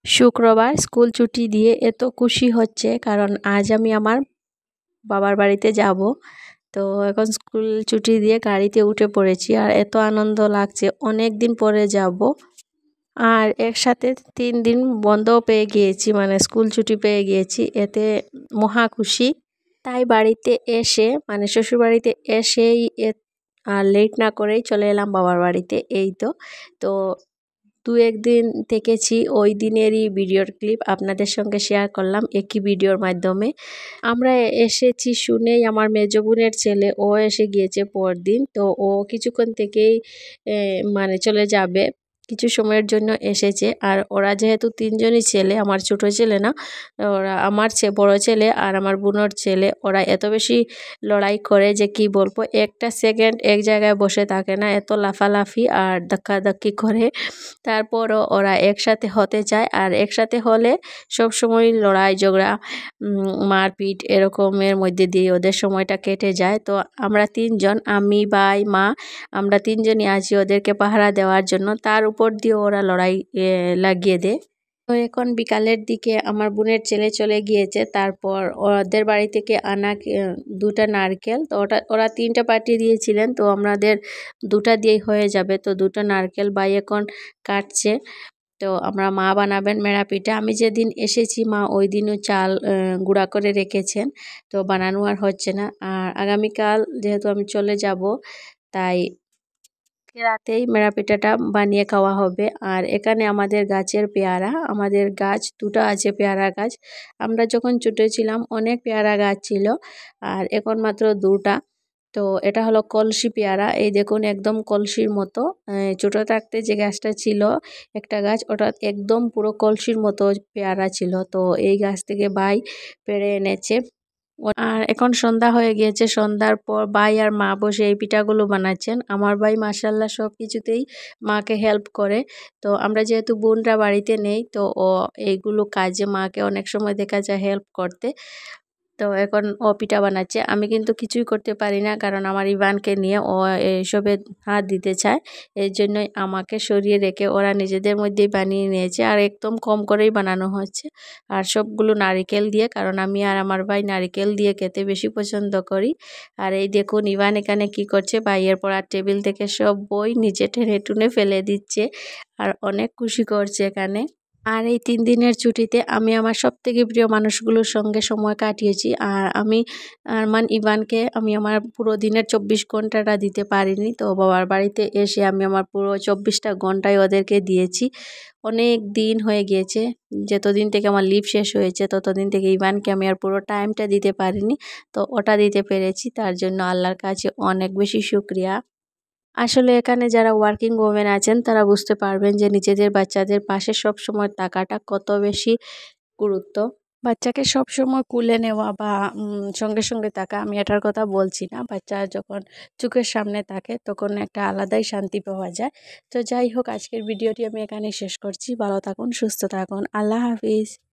শুক্রবার স্কুল ছুটি দিয়ে এত খুশি হচ্ছে কারণ আজ আমি আমার বাবার বাড়িতে যাব। তো এখন স্কুল ছুটি দিয়ে গাড়িতে উঠে পড়েছি আর এত আনন্দ লাগছে, অনেক দিন পরে যাব। আর একসাথে 3 দিন বন্ধও পেয়ে গিয়েছি, মানে স্কুল ছুটি পেয়ে গিয়েছি, এতে মহা খুশি। তাই বাড়িতে এসে মানে শ্বশুরবাড়িতে এসেই আর লেট না করেই চলে এলাম বাবার বাড়িতে। এই তো তো 2-1 দিন থেকেছি, ওই দিনেরই ভিডিওর ক্লিপ আপনাদের সঙ্গে শেয়ার করলাম একই ভিডিওর মাধ্যমে। আমরা এসেছি শুনেই আমার মেজো বোনের ছেলে ও এসে গিয়েছে পরদিন। তো ও কিছুক্ষণ থেকেই মানে চলে যাবে, কিছু সময়ের জন্য এসেছে। আর ওরা যেহেতু 3জনই ছেলে, আমার ছোট ছেলে না, ওরা আমার বড় ছেলে আর আমার বোনের ছেলে, ওরা এত বেশি লড়াই করে যে কি বলবো, একটা সেকেন্ড এক জায়গায় বসে থাকে না, এত লাফালাফি আর ধাক্কাধাক্কি করে। তারপরও ওরা একসাথে হতে চায়, আর একসাথে হলে সব সময় লড়াই ঝগড়া মারপিট এরকমের মধ্যে দিয়ে ওদের সময়টা কেটে যায়। তো আমরা 3জন, আমি ভাই মা, আমরা 3জনই আছি ওদেরকে পাহারা দেওয়ার জন্য। তার উপর দিয়ে ওরা লড়াই লাগিয়ে দেয়। তো এখন বিকালের দিকে আমার বোনের ছেলে চলে গিয়েছে, তারপর ওদের বাড়ি থেকে আনা 2টা নারকেল। তো ওরা 3টা পাঠিয়ে দিয়েছিলেন, তো আমাদের 2টা দিয়েই হয়ে যাবে। তো 2টা নারকেল ভাই এখন কাটছে। তো আমরা মা বানাবেন মেরা পিঠা। আমি যেদিন এসেছি মা ওই দিনও চাল গুঁড়া করে রেখেছেন, তো বানানো আর হচ্ছে না। আর আগামীকাল যেহেতু আমি চলে যাব, তাই রাতেই মেরা পিঠাটা বানিয়ে খাওয়া হবে। আর এখানে আমাদের গাছের পেয়ারা, আমাদের গাছ 2টা আছে পেয়ারা গাছ। আমরা যখন ছোটো ছিলাম অনেক পেয়ারা গাছ ছিল, আর এখন মাত্র 2টা। তো এটা হলো কলসি পেয়ারা, এই দেখুন একদম কলসির মতো। ছোট থাকতে যে গাছটা ছিল একটা গাছ, ওটা একদম পুরো কলসির মতো পেয়ারা ছিল। তো এই গাছ থেকে ভাই পেড়ে এনেছে। আর এখন সন্ধ্যা হয়ে গিয়েছে, সন্ধ্যার পর ভাই আর মা বসে এই পিঠাগুলো বানাচ্ছেন। আমার ভাই মাশাল্লাহ সব কিছুতেই মাকে হেল্প করে। তো আমরা যেহেতু বোনরা বাড়িতে নেই, তো ও এইগুলো কাজে মাকে অনেক সময় দেখা যায় হেল্প করতে। তো এখন ও পিঠা বানাচ্ছে, আমি কিন্তু কিছুই করতে পারি না, কারণ আমার ইভানকে নিয়ে ও এইসবে হাত দিতে চায়। এই জন্যই আমাকে সরিয়ে রেখে ওরা নিজেদের মধ্যেই বানিয়ে নিয়েছে, আর একদম কম করেই বানানো হচ্ছে। আর সবগুলো নারিকেল দিয়ে, কারণ আমি আর আমার ভাই নারিকেল দিয়ে খেতে বেশি পছন্দ করি। আর এই দেখুন ইভান এখানে কি করছে, ভাইয়ের পড়ার টেবিল থেকে সব বই নিচে টেনে টুনে ফেলে দিচ্ছে, আর অনেক খুশি করছে এখানে। আর এই 3 দিনের ছুটিতে আমি আমার সবথেকে প্রিয় মানুষগুলোর সঙ্গে সময় কাটিয়েছি। আর আমি আরমান ইভানকে আমি আমার পুরো দিনের 24 ঘন্টাটা দিতে পারিনি, তো বাবার বাড়িতে এসে আমি আমার পুরো 24টা ঘন্টাই ওদেরকে দিয়েছি। অনেক দিন হয়ে গিয়েছে, যতদিন থেকে আমার লিভ শেষ হয়েছে ততদিন থেকে ইভানকে আমি আর পুরো টাইমটা দিতে পারিনি। তো ওটা দিতে পেরেছি, তার জন্য আল্লাহর কাছে অনেক বেশি শুকরিয়া। আসলে এখানে যারা ওয়ার্কিং ওমেন আছেন তারা বুঝতে পারবেন যে নিজেদের বাচ্চাদের পাশে সব সময় থাকাটা কত বেশি গুরুত্ব। বাচ্চাকে সব সময় কুলে নেওয়া বা সঙ্গে সঙ্গে থাকা, আমি এটার কথা বলছি না, বাচ্চা যখন চোখের সামনে থাকে তখন একটা আলাদাই শান্তি পাওয়া যায়। তো যাই হোক, আজকের ভিডিওটি আমি এখানেই শেষ করছি। ভালো থাকুন, সুস্থ থাকুন, আল্লাহ হাফিজ।